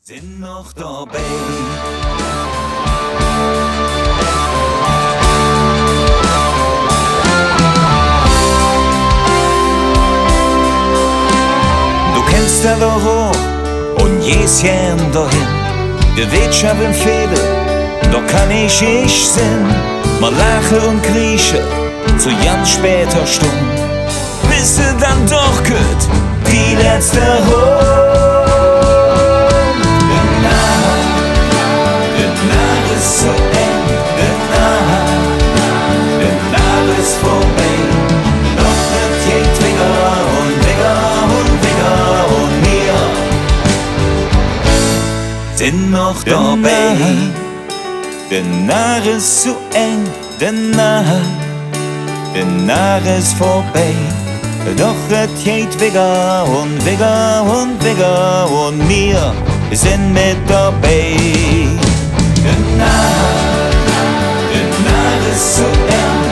sind noch dabei. Du kennst der Euro und Jäschen dahin. Du willst ja beim Fehler, da kann ich sein. Mal lachen und kriechen zu ganz später Stunde, bis du dann doch geht, die letzte Runde. So eng, der Nacht ist vorbei. Doch es geht wigger und wigger und wigger und wir sind noch dabei. Der Nacht ist so eng, der Nacht ist vorbei. Doch es geht wigger und wigger und wigger und wir sind mit dabei. Der Nacht ist so eng,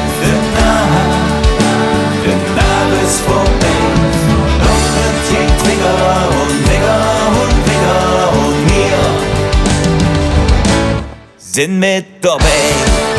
der Nacht ist vorbei. Doch es geht wigger und wigger und wigger und wir sind mit dabei.